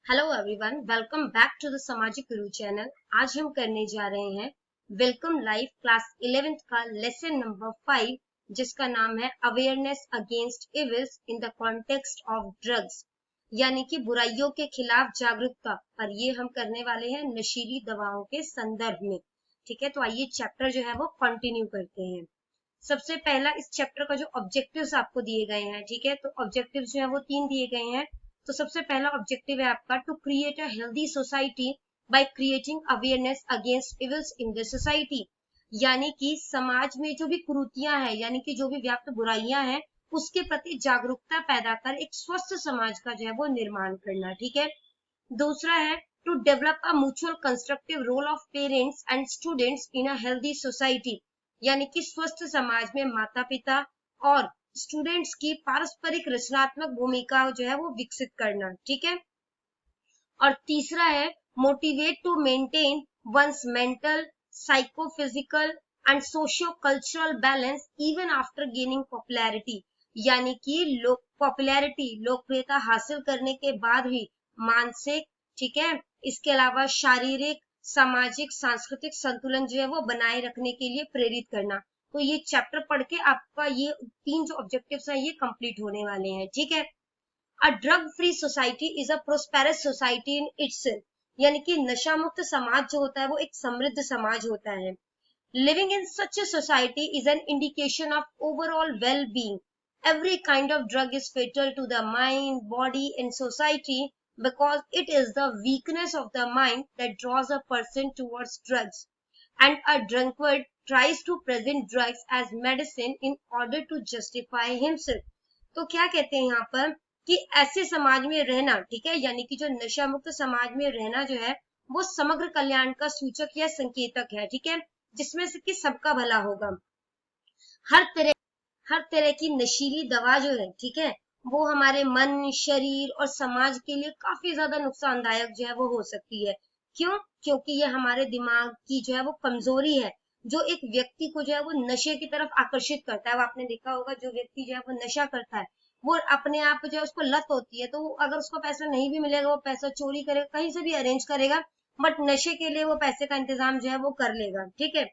Hello everyone, welcome back to the Samajik Guru channel. आज हम करने जा रहे हैं वेलकम लाइफ क्लास 11th का लेसन नंबर 5, जिसका नाम है awareness against evils in the context of drugs, यानी कि बुराइयों के खिलाफ जागरूकता। और ये हम करने वाले हैं नशीली दवाओं के संदर्भ में। ठीक है, तो आइए चैप्टर जो है वो कंटिन्यू करते हैं। सबसे पहला इस चैप्टर का जो ऑब्जेक्टिव्स आपको दिए गए हैं, ठीक है, तो ऑब्जेक्टिव्स जो है वो 3 दिए गए हैं। तो सबसे पहला ऑब्जेक्टिव है आपका to create a healthy society by creating awareness against evils in the society, यानी कि समाज में जो भी कुरीतियां हैं, यानी कि जो भी व्याप्त बुराइयां हैं, उसके प्रति जागरूकता पैदा कर एक स्वस्थ समाज का जो है वो निर्माण करना। ठीक है। दूसरा है to develop a mutual constructive role of parents and students in a healthy society, यानी कि स्वस्थ समाज में माता पिता और स्टूडेंट्स की पारस्परिक रचनात्मक भूमिका जो है वो विकसित करना। ठीक है। और तीसरा है motivate to maintain once mental, psychophysical and socio cultural balance even after gaining popularity, यानी कि लोकप्रियता हासिल करने के बाद भी मानसिक, ठीक है, इसके अलावा शारीरिक, सामाजिक, सांस्कृतिक संतुलन जो है वो बनाए रखने के लिए प्रेरित करना। तो ये चैप्टर पढ़ के आपका ये 3 जो ऑब्जेक्टिव्स हैं ये कंप्लीट होने वाले हैं। ठीक है। A drug free society is a prosperous society in itself, यानी कि नशा मुक्त समाज जो होता है वो एक समृद्ध समाज होता है। Living in such a society is an indication of overall well-being. Every kind of drug is fatal to the mind, body, and society because it is the weakness of the mind that draws a person towards drugs. And a drunkard tries to present drugs as medicine in order to justify himself. तो क्या कहते हैं यहाँ पर कि ऐसे समाज में रहना, ठीक है, यानी कि जो नशा मुक्त समाज में रहना जो है वो समग्र कल्याण का सूचक या संकेतक है। ठीक है, जिसमें से कि सबका भला होगा। हर तरह हर तरह की नशीली दवा जो है, ठीक है, वो हमारे मन, शरीर और समाज के लिए काफी ज्यादा नुकसानदायक जो है वो हो सकती है। क्यों? क्योंकि ये हमारे दिमाग की जो है वो कमजोरी है, जो एक व्यक्ति को जो है वो नशे की तरफ आकर्षित करता है। वो आपने देखा होगा, जो व्यक्ति जो है वो नशा करता है वो अपने आप जो है उसको लत होती है, तो अगर उसको पैसा नहीं भी मिलेगा वो पैसा चोरी करेगा, कहीं से भी अरेंज करेगा, बट नशे के लिए वो पैसे का इंतजाम जो है वो कर लेगा। ठीक है।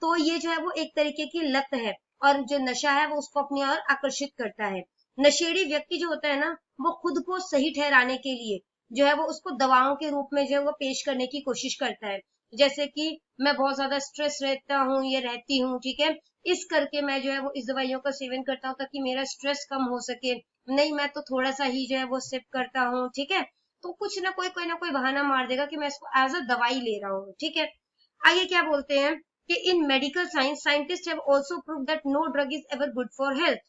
तो ये जो है वो एक तरीके की लत है, और जो नशा है वो उसको अपनी ओर आकर्षित करता है। नशेड़ी व्यक्ति जो होता है ना, वो खुद को सही ठहराने के लिए जो है वो उसको दवाओं के रूप में जो है वो पेश करने की कोशिश करता है। जैसे कि मैं बहुत ज्यादा स्ट्रेस रहता हूँ, ये रहती हूँ, ठीक है, इस करके मैं जो है वो इस दवाइयों का सेवन करता हूँ ताकि मेरा स्ट्रेस कम हो सके। नहीं, मैं तो थोड़ा सा ही जो है वो सिप करता हूँ, ठीक है। तो कुछ ना कोई बहाना मार देगा कि मैं इसको एज अ दवाई ले रहा हूँ। ठीक है। आगे क्या बोलते हैं कि in medical science scientist have also prove that no drug is ever good for health.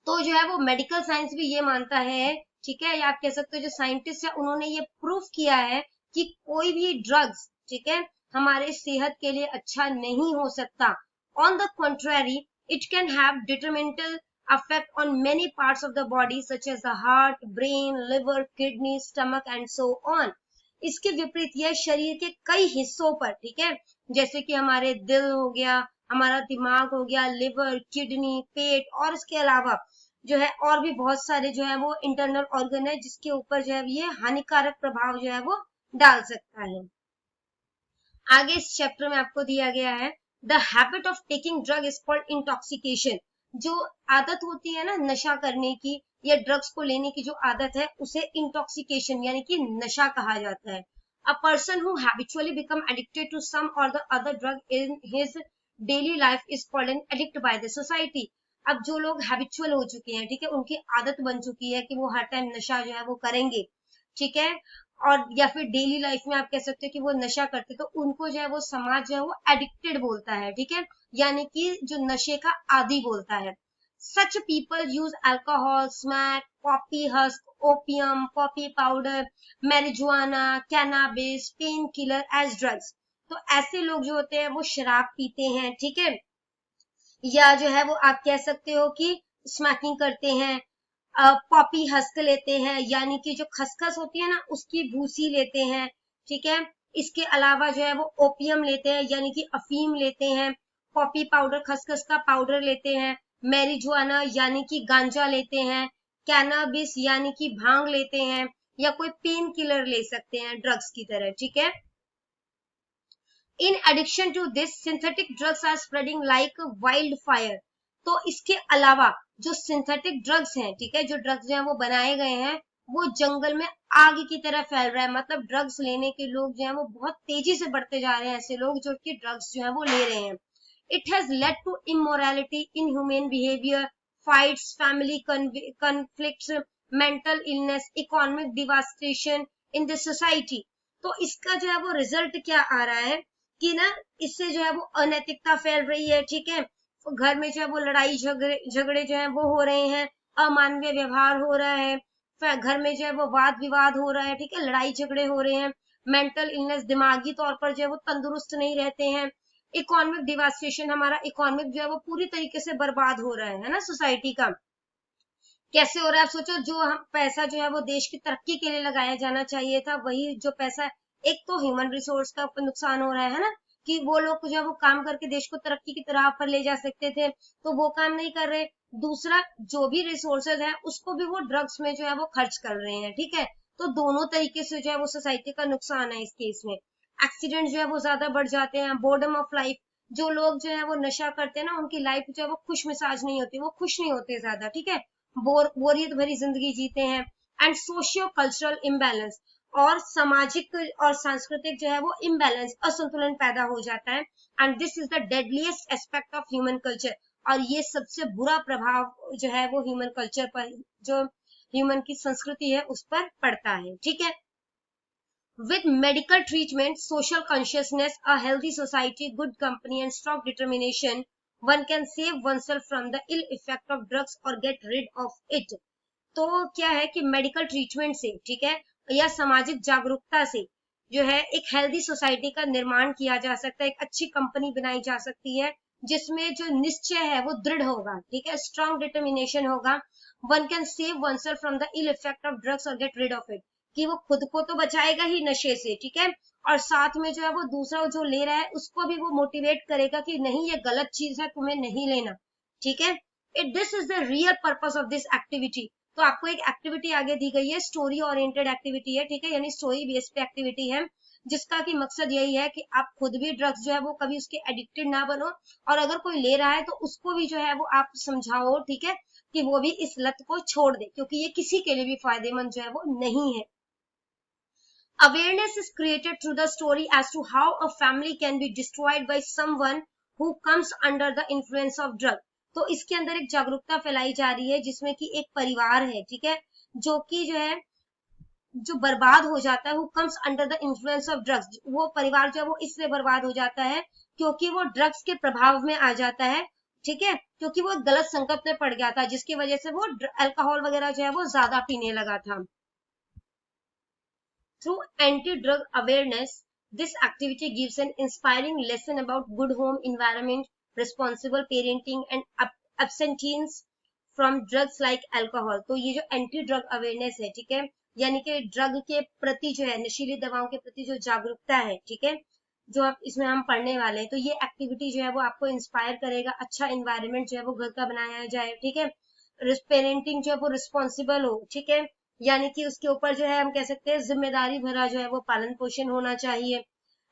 तो जो है वो मेडिकल साइंस भी ये मानता है, ठीक है, या आप कह सकते हो जो साइंटिस्ट है उन्होंने ये प्रूफ किया है कि कोई भी ड्रग्स, ठीक है, हमारे सेहत के लिए अच्छा नहीं हो सकता। On the contrary, it can have detrimental effect on many parts of the body such as the heart, brain, liver, kidney, stomach and so on. इसके विपरीत यह शरीर के कई हिस्सों पर, ठीक है, जैसे कि हमारे दिल हो गया, हमारा दिमाग हो गया, लिवर, किडनी, पेट, और इसके अलावा जो है और भी बहुत सारे जो है वो इंटरनल ऑर्गन है जिसके ऊपर जो है ये हानिकारक प्रभाव जो है वो डाल सकता है। आगे इस चैप्टर में आपको दिया गया है the habit of taking drug is called intoxication. जो आदत होती है ना नशा करने की या ड्रग्स को लेने की जो आदत है उसे इंटॉक्सिकेशन यानी कि नशा कहा जाता है। A person who habitually become addicted to some or the other drug in his daily life is called an addict by the society. अब जो लोग हैबिचुअल हो चुके हैं, ठीक है, उनकी आदत बन चुकी है कि वो हर टाइम नशा जो है वो करेंगे, ठीक है, और या फिर डेली लाइफ में आप कह सकते हो कि वो नशा करते, तो उनको जो है वो समाज जो है वो एडिक्टेड बोलता है। ठीक है, यानी कि जो नशे का आदी बोलता है। Such people use alcohol, smack, coffee husk, opium, coffee powder, marijuana, cannabis, pain killer as drugs. तो ऐसे लोग जो होते हैं वो शराब पीते हैं, ठीक है, या जो है वो आप कह सकते हो कि स्मैकिंग करते हैं, पॉपी हस्क लेते हैं, यानी कि जो खसखस होती है ना उसकी भूसी लेते हैं, ठीक है। इसके अलावा जो है वो ओपियम लेते हैं, यानी कि अफीम लेते हैं, पॉपी पाउडर खसखस का पाउडर लेते हैं, मैरिजुआना यानी कि गांजा लेते हैं, कैनाबिस यानी कि भांग लेते हैं, या कोई पेन किलर ले सकते हैं ड्रग्स की तरह, ठीक है। In addiction to this synthetic drugs are spreading like wildfire. तो इसके अलावा जो सिंथेटिक ड्रग्स हैं, ठीक है, जो ड्रग्स जो है वो बनाए गए हैं वो जंगल में आग की तरह फैल रहा है। मतलब ड्रग्स लेने के लोग जो है वो बहुत तेजी से बढ़ते जा रहे हैं, ऐसे लोग जो कि ड्रग्स जो है वो ले रहे हैं। It has led to immorality, inhuman behaviour, fights, family conflicts, mental illness, economic devastation in the society। तो इसका जो है वो रिजल्ट क्या आ रहा है कि ना इससे जो है वो अनैतिकता फैल रही है, ठीक है। तो घर में जो है वो लड़ाई झगड़े जो है वो हो रहे हैं, अमानवीय व्यवहार हो रहा है, फिर घर में जो है वो वाद विवाद हो रहा है, ठीक है, लड़ाई झगड़े हो रहे हैं। मेंटल इलनेस, दिमागी तौर पर जो है वो तंदुरुस्त नहीं रहते हैं। इकोनॉमिक डिवास्टेशन, हमारा इकोनॉमिक जो है वो पूरी तरीके से बर्बाद हो रहा है ना सोसाइटी का। कैसे हो रहा है आप सोचो, जो हम पैसा जो है वो देश की तरक्की के लिए लगाया जाना चाहिए था, वही जो पैसा, एक तो ह्यूमन रिसोर्स का नुकसान हो रहा है ना, कि वो लोग जो है वो काम करके देश को तरक्की की तरह पर ले जा सकते थे, तो वो काम नहीं कर रहे। दूसरा, जो भी रिसोर्सेज है उसको भी वो ड्रग्स में जो है वो खर्च कर रहे हैं, ठीक है। तो दोनों तरीके से जो है वो सोसाइटी का नुकसान है इस केस में। एक्सीडेंट जो है वो ज्यादा बढ़ जाते हैं। बोर्डम ऑफ लाइफ, जो लोग जो है वो नशा करते हैं ना, उनकी लाइफ जो है वो खुश मिजाज नहीं होती, वो खुश नहीं होते ज्यादा, ठीक है, बोरियत भरी जिंदगी जीते हैं। एंड सोशियो कल्चरल इम्बैलेंस, और सामाजिक और सांस्कृतिक जो है वो इम्बैलेंस, असंतुलन पैदा हो जाता है। And this is the deadliest aspect of human culture, और ये सबसे बुरा प्रभाव जो है वो ह्यूमन कल्चर पर, जो ह्यूमन की संस्कृति है उस पर पड़ता है, ठीक है। With medical treatment, social consciousness, a healthy society, good company, and strong determination, one can save oneself from the ill effect of drugs or get rid of it। तो क्या है कि मेडिकल ट्रीटमेंट से, ठीक है, या सामाजिक जागरूकता से जो है एक हेल्दी सोसाइटी का निर्माण किया जा सकता है, एक अच्छी कंपनी बनाई जा सकती है जिसमें जो निश्चय है वो दृढ़ होगा, ठीक है, स्ट्रॉन्ग डिटर्मिनेशन होगा। One can save one self from the ill effect of drugs और गेट रिड ऑफ इट, कि वो खुद को तो बचाएगा ही नशे से, ठीक है, और साथ में जो है वो दूसरा जो ले रहा है उसको भी वो मोटिवेट करेगा कि नहीं ये गलत चीज है, तुम्हें नहीं लेना, ठीक है। It this is the real purpose of this activity. तो आपको एक एक्टिविटी आगे दी गई है, स्टोरी ओरिएंटेड एक्टिविटी है, ठीक है, यानी स्टोरी बेस्ड एक्टिविटी है, जिसका कि मकसद यही है कि आप खुद भी ड्रग्स जो है वो कभी उसके एडिक्टेड ना बनो, और अगर कोई ले रहा है तो उसको भी जो है वो आप समझाओ, ठीक है, कि वो भी इस लत को छोड़ दे, क्योंकि ये किसी के लिए भी फायदेमंद जो है वो नहीं है। Awareness is created through the story as to how a family can be destroyed by someone who comes under the influence of drug। तो इसके अंदर एक जागरूकता फैलाई जा रही है जिसमें कि एक परिवार है, ठीक है, जो कि जो है जो बर्बाद हो जाता है, who comes under the influence of drugs, वो परिवार जो है वो इसलिए बर्बाद हो जाता है क्योंकि वो ड्रग्स के प्रभाव में आ जाता है, ठीक है, क्योंकि वो गलत संगत में पड़ गया था जिसकी वजह से वो अल्कोहल वगैरह जो है वो ज्यादा पीने लगा था। Through anti-drug awareness, this activity gives an inspiring lesson about good home environment, responsible parenting, and abstinence from drugs like alcohol। तो ये जो एंटी ड्रग अवेयरनेस है, ठीक है, यानी कि ड्रग के प्रति जो है, नशीली दवाओं के प्रति जो जागरूकता है, ठीक है, जो आप इसमें हम पढ़ने वाले हैं, तो ये एक्टिविटी जो है वो आपको इंस्पायर करेगा। अच्छा इन्वायरमेंट जो है वो घर का बनाया जाए, ठीक है, पेरेंटिंग जो है वो रिस्पॉन्सिबल हो, ठीक है, यानी कि उसके ऊपर जो है हम कह सकते हैं जिम्मेदारी भरा जो है वो पालन पोषण होना चाहिए।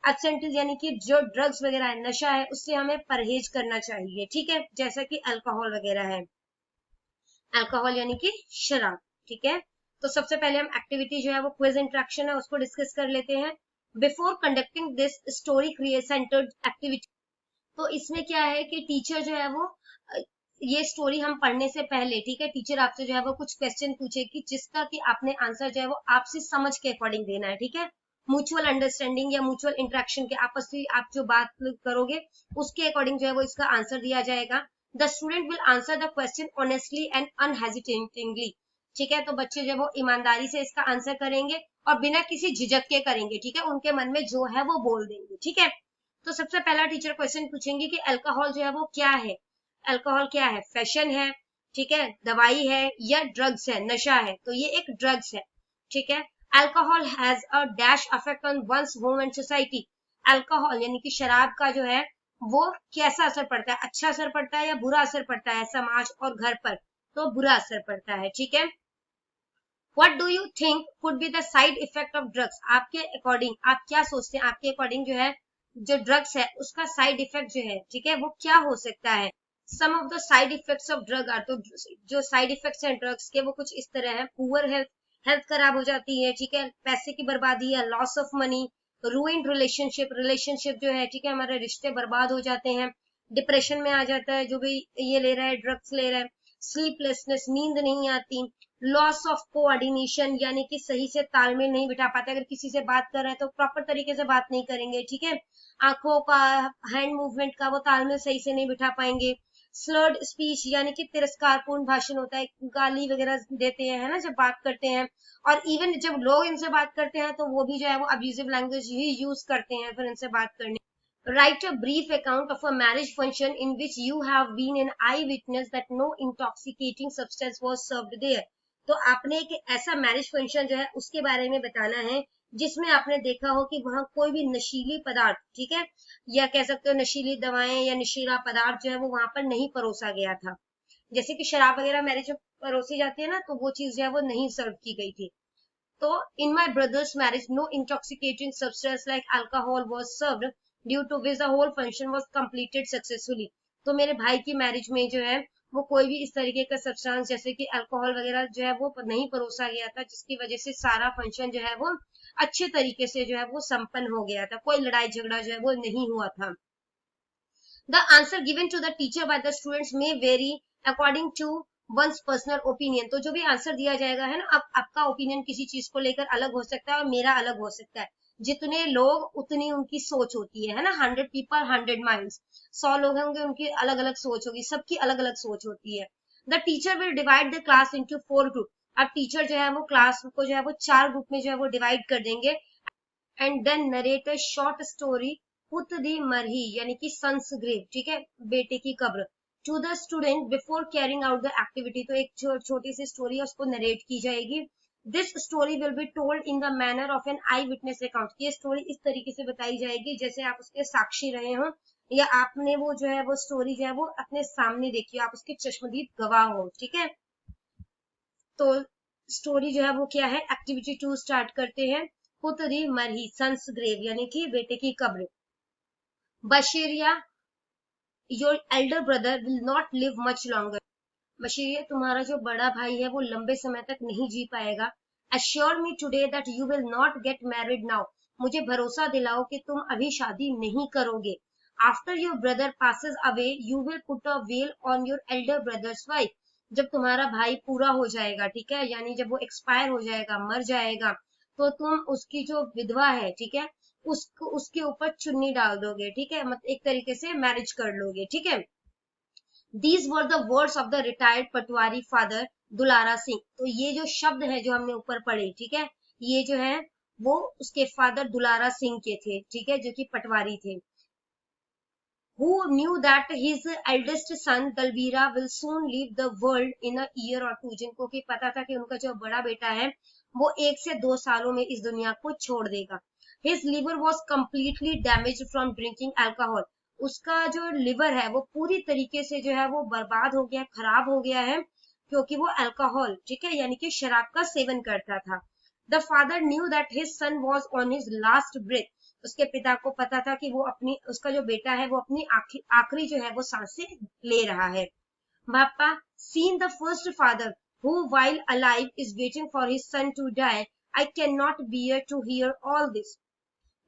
एब्सेंटीज, यानी कि जो ड्रग्स वगैरह है, नशा है, उससे हमें परहेज करना चाहिए, ठीक है, जैसा कि अल्कोहल वगैरह है, अल्कोहल यानी कि शराब, ठीक है। तो सबसे पहले हम एक्टिविटी जो है वो क्विज इंटरेक्शन है उसको डिस्कस कर लेते हैं। Before conducting this story create centred activity, तो इसमें क्या है कि टीचर जो है वो ये स्टोरी हम पढ़ने से पहले, ठीक है, टीचर आपसे जो है वो कुछ क्वेश्चन पूछेगी जिसका कि आपने आंसर जो है वो आपसे समझ के अकॉर्डिंग देना है, ठीक है, म्यूचुअल अंडरस्टैंडिंग या म्यूचुअल इंटरेक्शन के आपस में आप जो बात करोगे उसके अकॉर्डिंग जो है वो इसका आंसर दिया जाएगा। The student will answer the question honestly and unhesitatingly, ठीक है, तो बच्चे जो है वो ईमानदारी से इसका आंसर करेंगे और बिना किसी झिझक के करेंगे, ठीक है, उनके मन में जो है वो बोल देंगे, ठीक है। तो सबसे पहला टीचर क्वेश्चन पूछेंगे कि अल्कोहल जो है वो क्या है। अल्कोहल क्या है, फैशन है, ठीक है, दवाई है, या ड्रग्स है, नशा है, तो ये एक ड्रग्स है, ठीक है। Alcohol has a dash affect on once home and society, alcohol यानी कि शराब का जो है वो कैसा असर पड़ता है, अच्छा असर पड़ता है या बुरा असर पड़ता है समाज और घर पर, तो बुरा असर पड़ता है, ठीक है। What do you think could be the side effect of drugs? आपके अकॉर्डिंग आप क्या सोचते हैं, आपके अकॉर्डिंग जो है जो ड्रग्स है उसका साइड इफेक्ट जो है, ठीक है, वो क्या हो सकता है? Some of the side effects of drug are, तो जो साइड इफेक्ट्स हैं ड्रग्स के वो कुछ इस तरह है। पुअर हेल्थ, हेल्थ खराब हो जाती है, ठीक है, पैसे की बर्बादी है, loss of money, ruined relationship, relationship जो है, ठीक है, हमारे रिश्ते बर्बाद हो जाते हैं, डिप्रेशन में आ जाता है जो भी ये ले रहा है, ड्रग्स ले रहा है, स्लीपलेसनेस, नींद नहीं आती, लॉस ऑफ कोऑर्डिनेशन, यानी कि सही से तालमेल नहीं बिठा पाते, अगर किसी से बात कर रहे हैं तो प्रॉपर तरीके से बात नहीं करेंगे, ठीक है, आंखों का, हैंड मूवमेंट का वो तालमेल सही से नहीं बिठा पाएंगे, स्लर्ड स्पीच यानी कि तिरस्कारपूर्ण भाषण होता है, गाली वगैरह देते हैं, है ना, जब बात करते हैं, और इवन जब लोग इनसे बात करते हैं तो वो भी जो है वो अब्यूजिव लैंग्वेज ही यूज करते हैं फिर इनसे बात करने। Write a brief account of a marriage function in which you have been an eyewitness that no intoxicating substance was served there. तो आपने एक ऐसा मैरिज फंक्शन जो है उसके बारे में बताना है जिसमें आपने देखा हो कि वहां कोई भी नशीली पदार्थ, ठीक है, या कह सकते हो नशीली दवाएं या नशीला पदार्थ जो है वो वहां पर नहीं परोसा गया था। जैसे कि शराब वगैरह मैरिज में परोसी जाती है ना, तो वो चीज जो है वो नहीं सर्व की गई थी। तो in my brother's marriage, no intoxicating substance like alcohol was served, due to which the whole function was completed successfully. तो मेरे भाई की मैरिज में जो है वो कोई भी इस तरीके का सब्सटेंस जैसे कि अल्कोहल वगैरह जो है वो नहीं परोसा गया था, जिसकी वजह से सारा फंक्शन जो है वो अच्छे तरीके से जो है वो संपन्न हो गया था, कोई लड़ाई झगड़ा जो है वो नहीं हुआ था। The answer given to the teacher by the students may vary according to one's personal opinion. तो जो भी आंसर दिया जाएगा है ना, अब आपका ओपिनियन किसी चीज को लेकर अलग हो सकता है और मेरा अलग हो सकता है। जितने लोग उतनी उनकी सोच होती है ना, 100 पीपल 100 माइंड्स, 100 लोग होंगे उनकी अलग अलग सोच होगी, सबकी अलग अलग सोच होती है। The teacher will divide the class into 4 group. अब टीचर जो है वो क्लास को जो है वो 4 ग्रुप में जो है वो डिवाइड कर देंगे, and then narrate a short story Putt di मरही यानी कि सन्स ग्रेव, ठीक है, बेटे की कब्र, to the student before carrying out the activity. तो एक छोटी सी स्टोरी है उसको नरेट की जाएगी। This story will be told in the manner of an eye witness account. ये स्टोरी इस तरीके से बताई जाएगी जैसे आप उसके साक्षी रहे हो, या आपने वो जो है वो स्टोरी जो है वो अपने सामने देखी हो, आप उसके चश्मदीद गवाह हो, ठीक है। तो स्टोरी जो है वो क्या है, एक्टिविटी 2 स्टार्ट करते हैं। पुत्री मरही सन्स ग्रेव यानी कि बेटे की कब्र। Bashiria, your elder brother will not live much longer. Bashiria, तुम्हारा जो बड़ा भाई है वो लंबे समय तक नहीं जी पाएगा। Assure me today that you will not get married now. मुझे भरोसा दिलाओ कि तुम अभी शादी नहीं करोगे। After your brother passes away you will put a veil on your Elder brother's wife. जब तुम्हारा भाई पूरा हो जाएगा, ठीक है, यानी जब वो एक्सपायर हो जाएगा, मर जाएगा, तो तुम उसकी जो विधवा है, ठीक है, उसको उसके ऊपर चुन्नी डाल दोगे, ठीक है, मतलब एक तरीके से मैरिज कर लोगे, ठीक है। These were the words of the retired Patwari father दुलारा सिंह। तो ये जो शब्द है जो हमने ऊपर पढ़े, ठीक है, ये जो है वो उसके फादर दुलारा सिंह के थे, ठीक है, जो कि पटवारी थे। Who knew that his eldest son Dalbira will soon leave the world in a year or two। जिनको कि पता था कि उनका जो बड़ा बेटा है वो 1 से 2 सालों में इस दुनिया को छोड़ देगा। His liver was completely damaged from drinking alcohol। उसका जो लिवर है वो पूरी तरीके से जो है वो बर्बाद हो गया, खराब हो गया है, क्योंकि वो अल्कोहल, ठीक है, यानी कि शराब का सेवन करता था। The father knew that his son was on his last breath। उसके पिता को पता था कि वो अपनी, उसका जो बेटा है वो अपनी आखिरी जो है वो सांसें ले रहा है। पापा, seen the first father who while alive is waiting for his son to die, I cannot bear to hear all this।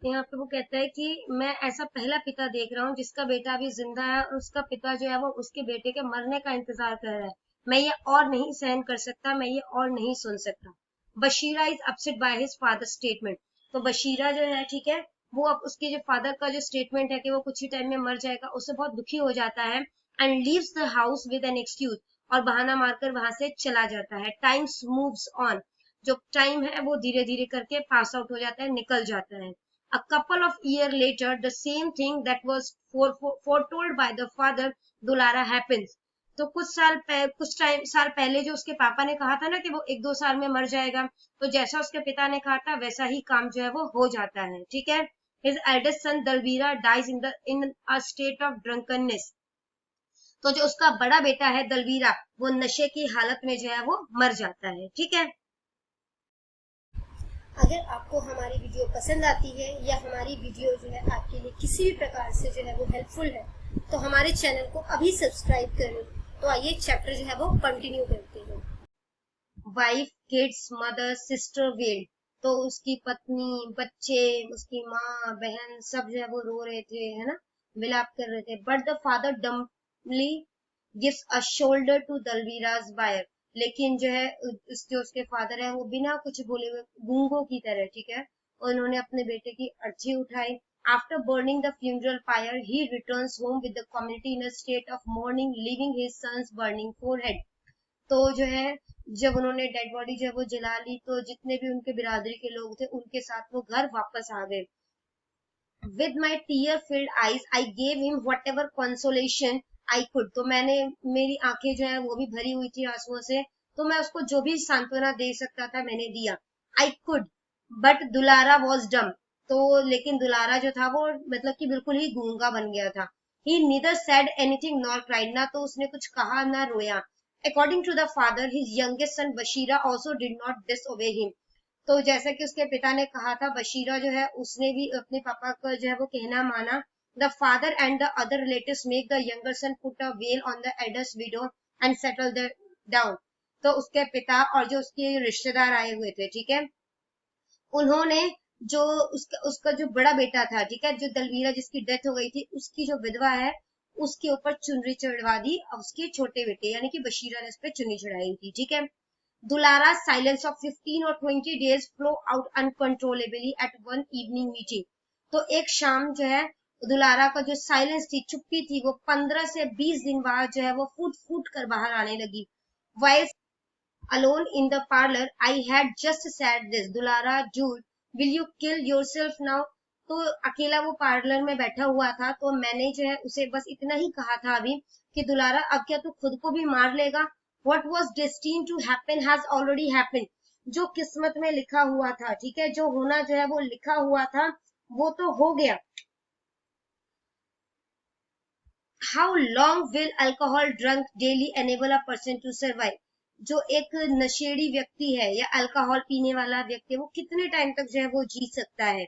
यहाँ पे वो कहता है कि मैं ऐसा पहला पिता देख रहा हूँ जिसका बेटा अभी जिंदा है और उसका पिता जो है वो उसके बेटे के मरने का इंतजार कर रहा है। मैं ये और नहीं सहन कर सकता, मैं ये और नहीं सुन सकता। Bashira is upset by his father statement. तो बशीरा जो है, ठीक है, वो अब उसके जो फादर का जो स्टेटमेंट है कि वो कुछ ही टाइम में मर जाएगा, उससे बहुत दुखी हो जाता है, and leaves the house with an excuse. और बहाना मारकर वहां से चला जाता है। Times moves on. जो टाइम है वो धीरे धीरे करके पास आउट हो जाता है, निकल जाता है। A couple of years later, the same thing that was foretold by the father Dulara happens। तो कुछ साल पहले जो उसके पापा ने कहा था ना कि वो 1-2 साल में मर जाएगा, तो जैसा उसके पिता ने कहा था वैसा ही काम जो है वो हो जाता है, ठीक है। His eldest son Dalbira dies in a state of drunkenness। तो जो उसका बड़ा बेटा है दलवीरा वो नशे की हालत में जो है वो मर जाता है, ठीक है। अगर आपको हमारी वीडियो पसंद आती है या हमारी वीडियो जो है आपके लिए किसी भी प्रकार से जो है वो हेल्पफुल है तो हमारे चैनल को अभी सब्सक्राइब करें। तो आइए चैप्टर जो है वो कंटिन्यू करते हैं। Wife, kids, mother, sister weld. तो उसकी पत्नी, बच्चे, उसकी माँ, बहन सब जो है वो रो रहे थे, है ना, विलाप कर रहे थे। But the father dumbly gives a shoulder to Dalviraj बायर। लेकिन जो है जो उसके फादर है वो बिना कुछ बोले हुए गूंगों की तरह, ठीक है, उन्होंने अपने बेटे की अर्जी उठाई। After burning the funeral pyre he returns home with the community in a state of mourning, leaving his son's burning forehead. तो जो है जब उन्होंने डेड बॉडी जो है वो जला ली तो जितने भी उनके बिरादरी के लोग थे उनके साथ वो घर वापस आ गए। With my tear filled eyes I gave him whatever consolation I could. तो मैंने, मेरी आंखें जो है वो भी भरी हुई थी आंसुओं से, तो मैं उसको जो भी सांत्वना दे सकता था मैंने दिया। आई कुड बट दुलारा वॉज डम। तो लेकिन दुलारा जो था वो मतलब कि बिल्कुल ही गूंगा बन गया था। He neither said anything nor cried. ना तो उसने कुछ कहा ना रोया। According to the father his youngest son Bashira also did not disobey him. तो जैसा कि उसके पिता ने कहा था, बशीरा जो है उसने भी अपने पापा का जो है वो कहना माना। The father and the other relatives make the younger son put a veil on the elder's widow and settle the down. तो उसके पिता और जो उसके रिश्तेदार आए हुए थे, ठीक है, उन्होंने जो उसका जो बड़ा बेटा था, ठीक है, जो दलवीरा जिसकी डेथ हो गई थी, उसकी जो विधवा है उसके ऊपर चुनरी चढ़वा दी उसके छोटे बेटे यानी कि बशीरा ने उस पर चुनरी चढ़ाई थी, ठीक है। Dulara's silence of 15 or 20 days flow out uncontrollably at one evening meeting. तो एक शाम जो है दुलारा का जो साइलेंस थी, चुप्पी थी, वो 15 से 20 दिन बाद जो है वो फूट फूट कर बाहर आने लगी। While alone in the parlor, I had just said this. Dulara, Jude, will you kill yourself now? तो अकेला वो पार्लर में बैठा हुआ था, तो मैंने जो है उसे बस इतना ही कहा था अभी कि दुलारा अब क्या तू खुद को भी मार लेगा? What was destined to happen has already happened. जो किस्मत में लिखा हुआ था, ठीक है, जो होना जो है वो लिखा हुआ था, वो तो हो गया। How long will alcohol drunk daily enable a person to survive? जो एक नशेड़ी व्यक्ति है या अल्कोहल पीने वाला व्यक्ति है, वो कितने टाइम तक जो है वो जी सकता है?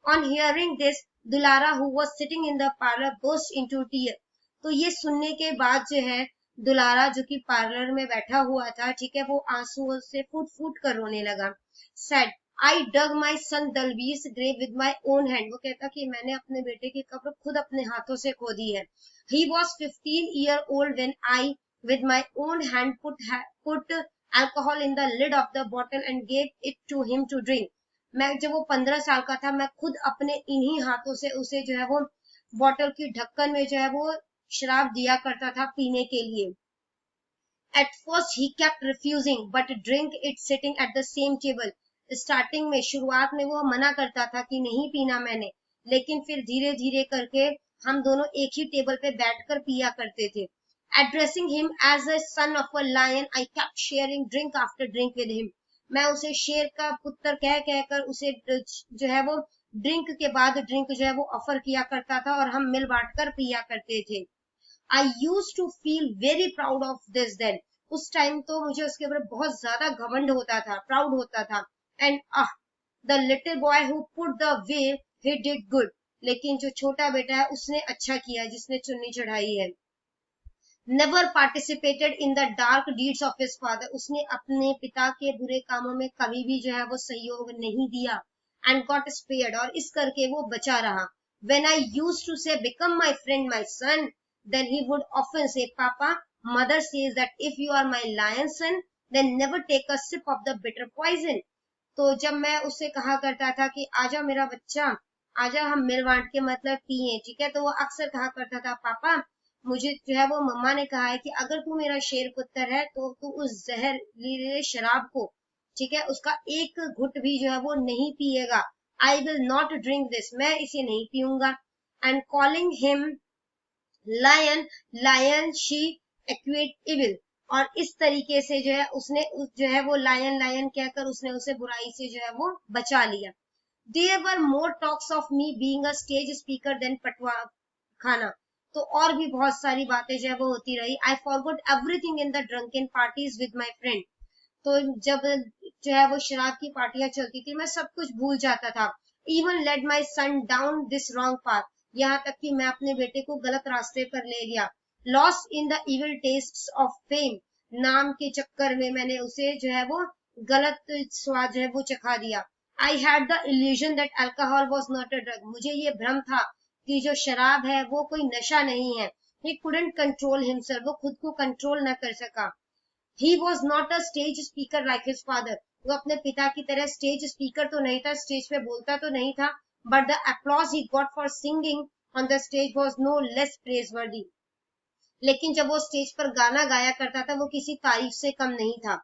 On hearing this, दुलारा who was sitting in the parlor burst into tears. तो ये सुनने के बाद जो है दुलारा जो कि पार्लर में बैठा हुआ था, ठीक है, वो आंसुओं से फूट फूट कर रोने लगा। Said, I dug my son Dalveer's grave with my own hand. वो कहता कि मैंने अपने बेटे की कब्र खुद अपने हाथों से खोदी है। He was 15 years old when I, with my own hand, put alcohol in the lid of the bottle and gave it to him to drink. मैं जब वो 15 साल का था, मैं खुद अपने इन्हीं हाथों से उसे जो है वो बॉटल की ढक्कन में जो है वो शराब दिया करता था पीने के लिए। At first he kept refusing, but drink it sitting at the same table. Starting में, शुरुआत में वो मना करता था कि नहीं पीना मैंने, लेकिन फिर धीरे धीरे करके हम दोनों एक ही टेबल पे बैठकर पिया करते थे। Addressing him as a son of a lion, I kept sharing drink after drink with him. मैं उसे शेर का पुत्र कह कहकर उसे जो है वो ड्रिंक के बाद ड्रिंक जो है वो ऑफर किया करता था और हम मिल बांट कर पिया करते थे। I used to feel very proud of this then. उस टाइम तो मुझे उसके ऊपर बहुत ज्यादा घमंड होता था, प्राउड होता था। And the little boy who put the way, he did good. लेकिन जो छोटा बेटा है उसने अच्छा किया जिसने चुन्नी चढ़ाई है। Never participated in the dark deeds of his father. उसने अपने पिता के बुरे कामों में कभी भी जो है वो सहयोग नहीं दिया। And got spared, और इस करके वो बचा रहा। When I used to say, become my friend, my son, then he would often say, Papa, mother says that if you are my lion son, then never take a sip of the bitter poison. तो जब मैं उससे कहा करता था कि आजा मेरा बच्चा, आजा हम मिल बांट के मतलब पिए, ठीक है, तो वो अक्सर कहा करता था, पापा मुझे जो है वो मम्मा ने कहा है कि अगर तू मेरा शेर पुत्र है तो तू उस जहरीले शराब को, ठीक है, उसका एक घुट भी जो है वो नहीं पिएगा। I will not drink this, मैं इसे नहीं पीऊंगा। And calling him lion, lion she equate evil, और इस तरीके से जो है उसने जो है वो लायन लायन कहकर उसने उसे बुराई से जो है वो बचा लिया। There were more talks of me being a stage speaker than पटवा खाना। तो और भी बहुत सारी बातें जो है वो होती रही। I forgot everything in the drunken parties with my friend. तो जब जो है वो शराब की पार्टियां चलती थी मैं सब कुछ भूल जाता था। Even led my son down this wrong path, यहाँ तक कि मैं अपने बेटे को गलत रास्ते पर ले गया। Lost in the evil taste of fame, नाम के चक्कर में मैंने उसे जो है वो गलत स्वाद जो है वो चखा दिया। I had the illusion that alcohol was not a drug, मुझे ये भ्रम था कि जो शराब है वो कोई नशा नहीं है। ही कुडंट कंट्रोल हिमसेल्फ, वो खुद को कंट्रोल न कर सका। He was not a stage speaker like his father, वो अपने पिता की तरह स्टेज स्पीकर तो नहीं था, स्टेज पे बोलता तो नहीं था, but the applause he got for singing on the stage was no less praiseworthy, लेकिन जब वो स्टेज पर गाना गाया करता था वो किसी तारीफ से कम नहीं था।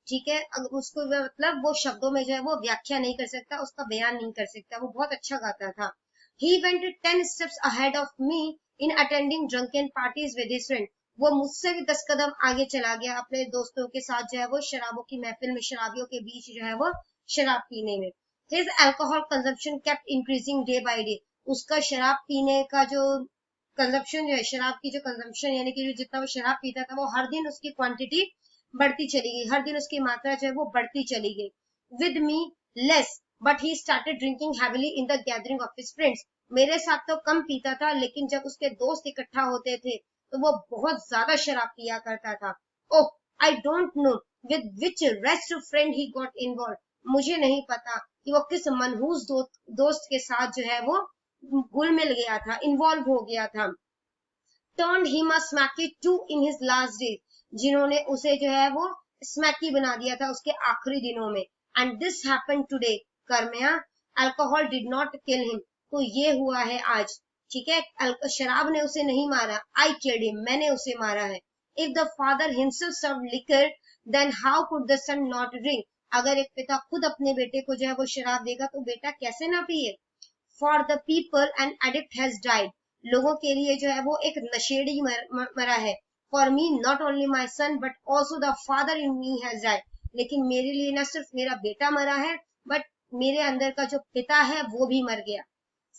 ठीक है, अगर उसको मतलब वो शब्दों में जो है वो व्याख्या नहीं कर सकता, उसका बयान नहीं कर सकता, वो बहुत अच्छा गाता था। He went 10 steps ahead of me in attending drunken parties with his friend, वो मुझसे भी 10 कदम आगे चला गया अपने दोस्तों के साथ जो है वो शराबों की महफिल में, शराबियों के बीच जो है वो शराब पीने में। His alcohol consumption kept increasing day by day, उसका शराब पीने का जो कंजप्शन जो है, शराब की जो कंजम्पशन यानी कि जितना वो शराब पीता था वो हर दिन उसकी क्वांटिटी बढ़ती चली गई, हर दिन उसकी मात्रा जो है वो बढ़ती चली गई। With me less but he started drinking heavily in the gathering of his friends, मेरे साथ तो कम पीता था लेकिन जब उसके दोस्त इकट्ठा होते थे तो वो बहुत ज्यादा शराब पिया करता था। Oh I don't know with which rest friend he got involve, मुझे नहीं पता कि वो किस मनहूस दोस्त के साथ जो है वो घुल मिल गया था, इन्वॉल्व हो गया था। Turned him a smacky to in his last days, जिन्होंने उसे जो है वो स्मैकी बना दिया था उसके आखिरी दिनों में। And this happened today Karmaya, alcohol did not kill him, तो ये हुआ है आज। ठीक है, शराब ने उसे नहीं मारा, आई किल्ड हिम, मैंने उसे मारा है। If the father himself served liquor then how could the son not drink, अगर एक पिता खुद अपने बेटे को जो है वो शराब देगा तो बेटा कैसे ना पिए। For the people an addict has died, लोगों के लिए जो है वो एक नशेड़ी मरा है। For me not only my son but also the father in me has died, लेकिन मेरे लिए न सिर्फ मेरा बेटा मरा है बट मेरे अंदर का जो पिता है वो भी मर गया।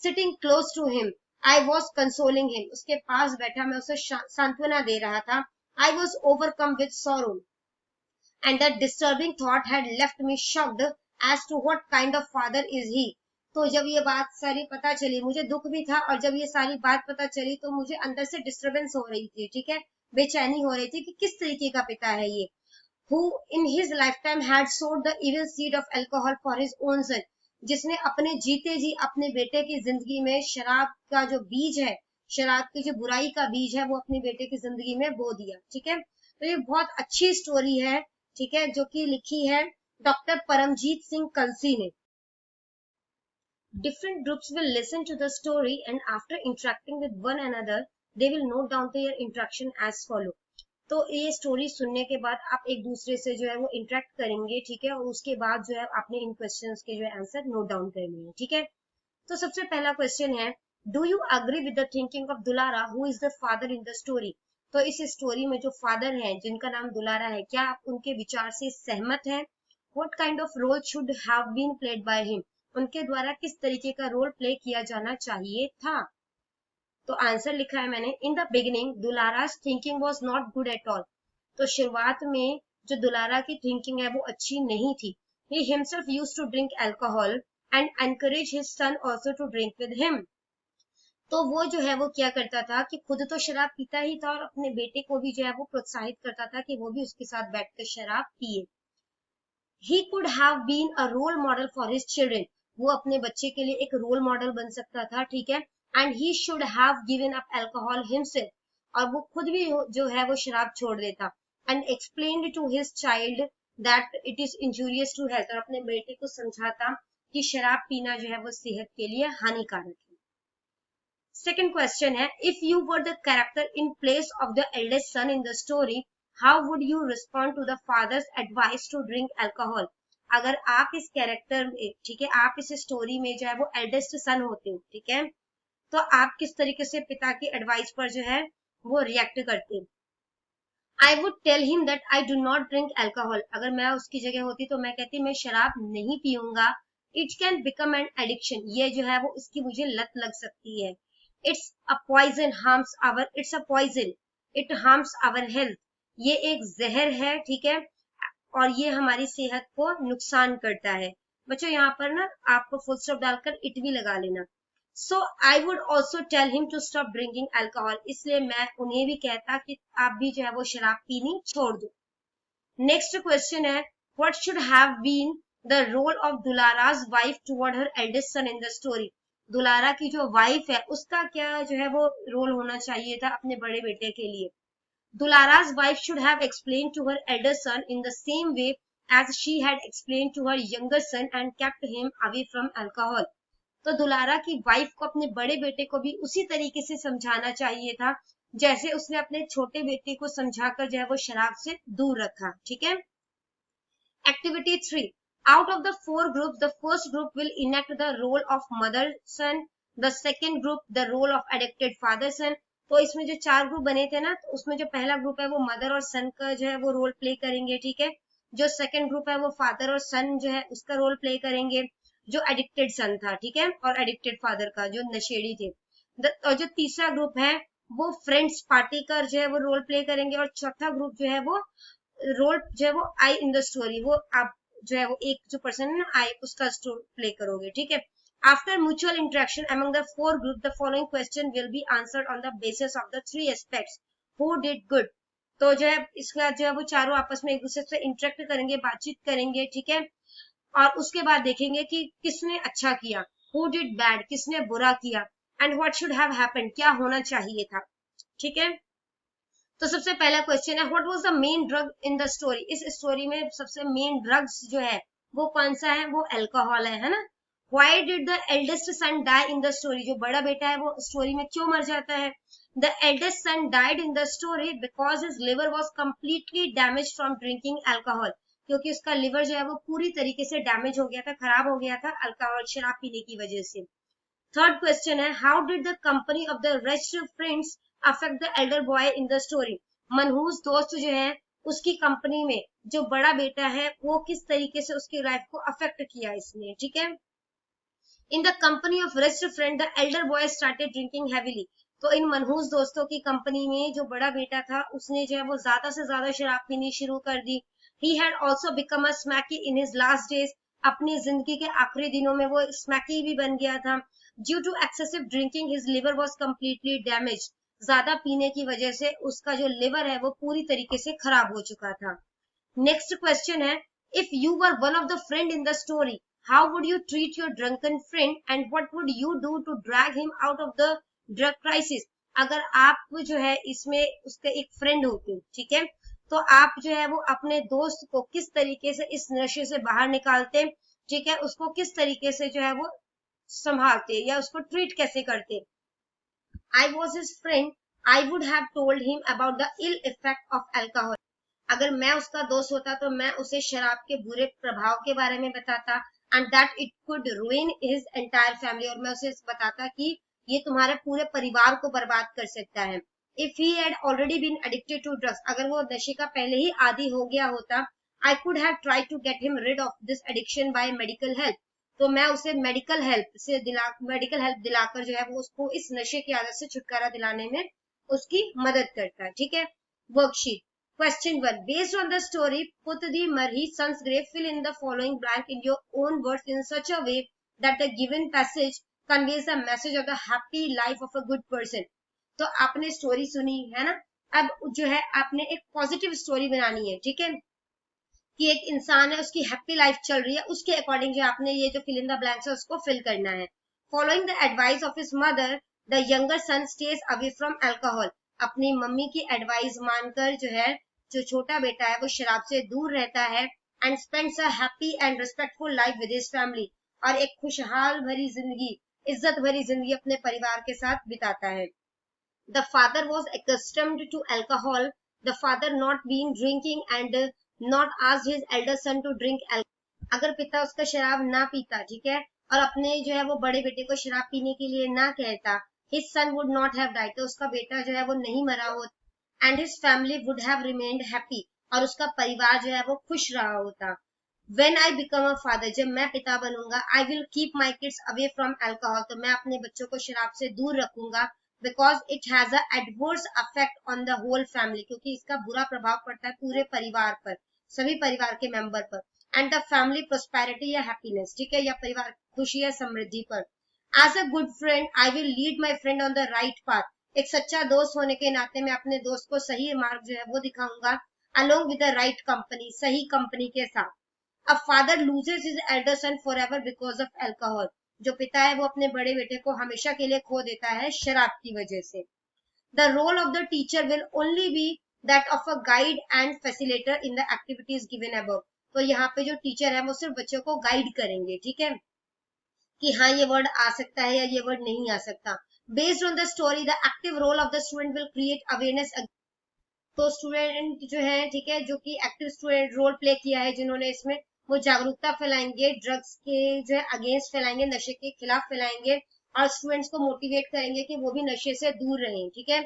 Sitting close to him I was consoling him, उसके पास बैठा मैं उसे सांत्वना दे रहा था। I was overcome with sorrow and that disturbing thought had left me shocked as to what kind of father is he, तो जब ये बात सारी पता चली मुझे दुख भी था, और जब ये सारी बात पता चली तो मुझे अंदर से डिस्टरबेंस हो रही थी। ठीक है, बेचैनी हो रही थी कि किस तरीके का पिता है ये। Who in his lifetime had sowed the evil seed of alcohol for his own son, जिसने अपने जीते जी अपने बेटे की जिंदगी में शराब का जो बीज है, शराब की जो बुराई का बीज है वो अपने बेटे की जिंदगी में बो दिया। ठीक है, तो ये बहुत अच्छी स्टोरी है। ठीक है, जो कि लिखी है डॉक्टर परमजीत सिंह कलसी ने। Different groups will listen to the story and after interacting with one another, they will note down their interaction as follow. तो ये स्टोरी सुनने के बाद आप एक दूसरे से जो है वो इंटरेक्ट करेंगे। ठीक है, और उसके बाद जो है आपने इन क्वेश्चंस के जो है आंसर नोट डाउन करने हैं। ठीक है, तो सबसे पहला क्वेश्चन है, do you agree with the thinking of Dulara who is the father in the story, तो इस स्टोरी में जो फादर हैं जिनका नाम दुलारा है, क्या आप उनके विचार से सहमत हैं। What kind of role should have been played by him, उनके द्वारा किस तरीके का रोल प्ले किया जाना चाहिए था। तो आंसर लिखा है मैंने, in the beginning Dulara's thinking was not good at all, तो शुरुआत में जो दुलारा की थिंकिंग है वो अच्छी नहीं थी। he himself used to drink alcohol and encourage his son also to drink with him, तो वो जो है वो क्या करता था कि खुद तो शराब पीता ही था और अपने बेटे को भी जो है वो प्रोत्साहित करता था कि वो भी उसके साथ बैठकर शराब पिए। he could have been a role model for his children, वो अपने बच्चे के लिए एक रोल मॉडल बन सकता था। ठीक है, and he should have given up alcohol himself, और वो खुद भी जो है वो शराब छोड़ देता। And explained to his child that it is injurious to health, और अपने बेटे को समझाता कि शराब पीना जो है वो सेहत के लिए हानिकारक है। सेकंड क्वेश्चन है, if you were the character in place of the eldest son in the story, how would you respond to the father's advice to drink alcohol, अगर आप इस कैरेक्टर में, ठीक है, आप इस स्टोरी में जो है वो एल्डेस्ट सन होते हो, ठीक है, तो आप किस तरीके से पिता की एडवाइस पर जो है वो रिएक्ट करते। I would tell him that I do not drink alcohol, अगर मैं उसकी जगह होती तो मैं कहती मैं शराब नहीं पीऊंगा। It can become an addiction, ये जो है वो इसकी मुझे लत लग सकती है। It's a poison harms our, it's a poison, it harms our health, ये एक जहर है। ठीक है, और ये हमारी सेहत को नुकसान करता है। बच्चों यहाँ पर ना आपको फुल स्टॉप डालकर इट भी लगा लेना। So I would also tell him to stop drinking alcohol, इसलिए मैं उन्हें भी कहता कि आप भी जो है वो शराब पीनी छोड़ दो। नेक्स्ट क्वेश्चन है, what should have been the role of Dulara's wife toward her eldest son in the story. Dulara की जो वाइफ है उसका क्या जो है वो रोल होना चाहिए था अपने बड़े बेटे के लिए। Dulara's wife should have explained to her elder son in the same way as she had explained to her younger son and kept him away from alcohol. तो दुलारा की वाइफ को अपने बड़े बेटे को भी उसी तरीके से समझाना चाहिए था जैसे उसने अपने छोटे बेटे को समझाकर जो है वो शराब से दूर रखा। ठीक है। Activity 3. Out of the 4 groups, the first group will enact the role of mother son, the second group the role of addicted father son. तो इसमें जो 4 ग्रुप बने थे ना, तो उसमें जो पहला ग्रुप है वो मदर और सन का जो है वो रोल प्ले करेंगे। ठीक है। जो सेकंड ग्रुप है वो फादर और सन जो है उसका रोल प्ले करेंगे, जो एडिक्टेड सन था। ठीक है। और एडिक्टेड फादर का जो नशेड़ी थे। और जो तीसरा ग्रुप है वो फ्रेंड्स पार्टी का जो है वो रोल प्ले करेंगे, और चौथा ग्रुप जो है वो रोल जो है वो आई इन द स्टोरी, वो आप जो है वो एक जो पर्सन है ना आई उसका स्टोरी प्ले करोगे। ठीक है। After mutual interaction among the 4 groups, the following question will be answered on the basis of the 3 aspects. Who did good? तो जो है इसका जो है वो चारों आपस में एक दूसरे से इंटरेक्ट करेंगे, बातचीत करेंगे। ठीक है। और उसके बाद देखेंगे कि किसने अच्छा किया, Who did bad, किसने बुरा किया, and what should have happened, क्या होना चाहिए था। ठीक है। तो सबसे पहला क्वेश्चन है, what was the main drug in the story. इस स्टोरी में सबसे मेन ड्रग्स जो है वो कौन सा है, वो अल्कोहल है ना। Why did the eldest son die in the story? जो बड़ा बेटा है वो स्टोरी में क्यों मर जाता है। The eldest son died in the story because his liver was completely damaged from drinking alcohol. क्योंकि उसका लिवर जो है वो पूरी तरीके से डैमेज हो गया था, खराब हो गया था अल्कोहल शराब पीने की वजह से। थर्ड क्वेश्चन है, how did the company of the rich friends affect the Elder boy in the story. मनहूस दोस्त जो है उसकी कंपनी में जो बड़ा बेटा है वो किस तरीके से उसकी लाइफ को अफेक्ट किया इसने। ठीक है। In the company of rich friend, the elder boy started drinking heavily. तो इन मनहूस दोस्तों की कंपनी में जो बड़ा बेटा था उसने जो है वो ज्यादा से ज्यादा शराब पीनी शुरू कर दी। He had also become a smacky in his last days. अपनी जिंदगी के आखिरी दिनों में वो स्मैकी भी बन गया था। Due to excessive drinking, his liver was completely damaged. ज्यादा पीने की वजह से उसका जो लिवर है वो पूरी तरीके से खराब हो चुका था। नेक्स्ट क्वेश्चन है, if you were one of the friend in the story, how would you treat your drunken friend and what would you do to drag him out of the drug crisis। अगर आप जो है इसमें उसके एक friend होते, ठीक है, तो आप जो है वो अपने दोस्त को किस तरीके से इस नशे से बाहर निकालते, ठीक है, उसको किस तरीके से जो है वो संभालते या उसको ट्रीट कैसे करते। I was his friend, I would have told him about the ill effect of alcohol। अगर मैं उसका दोस्त होता तो मैं उसे शराब के बुरे प्रभाव के बारे में बताता, and that it could ruin his entire family, और मैं उसे बताता कि ये तुम्हारे पूरे परिवार को बर्बाद कर सकता है। If he had already been addicted to drugs, अगर वो नशे का पहले ही आदी हो गया होता, I could have tried to get him rid of this addiction by medical help। तो मैं उसे मेडिकल हेल्प दिलाकर जो है वो उसको इस नशे की आदत से छुटकारा दिलाने में उसकी मदद करता है। ठीक है। Worksheet Question 1. Based on the story, put the Marhi son's grave, fill in the following blank in your own words in such a way that the given passage conveys the message of the happy life of a good person। तो आपने story सुनी है ना, अब जो है आपने एक पॉजिटिव स्टोरी बनानी है। ठीक है, कि एक इंसान है उसकी हैप्पी लाइफ चल रही है, उसके अकॉर्डिंग जो आपने ये जो फिल इन द ब्लैंक्स है उसको फिल करना है। Following the advice of his mother, the younger son stays away from alcohol. अपनी मम्मी की एडवाइस मानकर जो है जो छोटा बेटा है वो शराब से दूर रहता है। And spends a happy and respectful life with his family, और एक खुशहाल भरी जिंदगी, इज्जत भरी जिंदगी अपने परिवार के साथ बिताता है। The father was accustomed to alcohol, the father not being drinking and not asked his elder son to drink alcohol। अगर पिता उसका शराब ना पीता, ठीक है, और अपने जो है वो बड़े बेटे को शराब पीने के लिए ना कहता, his son would not have died, तो उसका बेटा जो है वो नहीं मरा होता, and his family would have remained happy, और उसका परिवार जो है वो खुश रहा होता। When I become a father, जब मैं पिता बनूंगा, I will keep my kids away from alcohol, तो मैं अपने बच्चों को शराब से दूर रखूंगा, because it has a adverse effect on the whole family, क्योंकि इसका बुरा प्रभाव पड़ता है पूरे परिवार पर। सभी परिवार के मेंबर पर, एंड द फैमिली प्रोस्पेरिटी या हैप्पीनेस, ठीक है, या परिवार खुशी या समृद्धि पर। As a good friend I will lead my friend on the right path, एक सच्चा दोस्त होने के नाते मैं अपने दोस्त को सही मार्ग जो है वो दिखाऊंगा, along with the right company, सही कंपनी के साथ। A father loses his elder son forever because of alcohol, जो पिता है वो अपने बड़े बेटे को हमेशा के लिए खो देता है शराब की वजह से। The role of the teacher will only be that of a guide and facilitator in the activities given above, तो यहाँ पे जो टीचर है वो सिर्फ बच्चों को गाइड करेंगे, ठीक है, कि हाँ ये वर्ड आ सकता है या ये वर्ड नहीं आ सकता। Based on the story the active role of the student will create awareness, तो स्टूडेंट जो है, ठीक है, जो कि एक्टिव स्टूडेंट रोल प्ले किया है जिन्होंने इसमें, वो जागरूकता फैलाएंगे, ड्रग्स के जो है अगेंस्ट फैलाएंगे, नशे के खिलाफ फैलाएंगे, और स्टूडेंट्स को मोटिवेट करेंगे कि वो भी नशे से दूर रहें, ठीक है।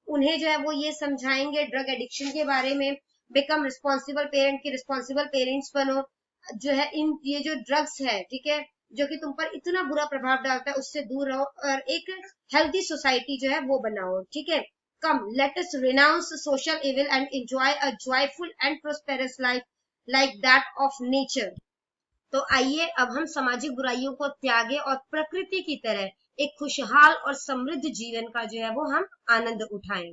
उन्हें जो है वो ये समझाएंगे ड्रग एडिक्शन के बारे में, बिकम रिस्पॉन्सिबल पेरेंट, की रिस्पॉन्सिबल पेरेंट्स बनो, जो है इन ये जो ड्रग्स है, ठीक है, जो कि तुम पर इतना बुरा प्रभाव डालता है उससे दूर रहो, और एक हेल्थी सोसाइटी जो है वो बनाओ, ठीक है। Come, let us renounce social evil and enjoy a joyful and prosperous life like that of nature. तो आइए अब हम सामाजिक बुराइयों को त्यागे और प्रकृति की तरह एक खुशहाल और समृद्ध जीवन का जो है वो हम आनंद उठाएं।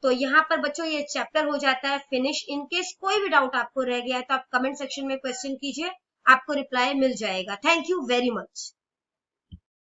तो यहाँ पर बच्चों ये चैप्टर हो जाता है फिनिश। इन केस कोई भी डाउट आपको रह गया है तो आप कमेंट सेक्शन में क्वेश्चन कीजिए, आपको रिप्लाई मिल जाएगा। Thank you very much.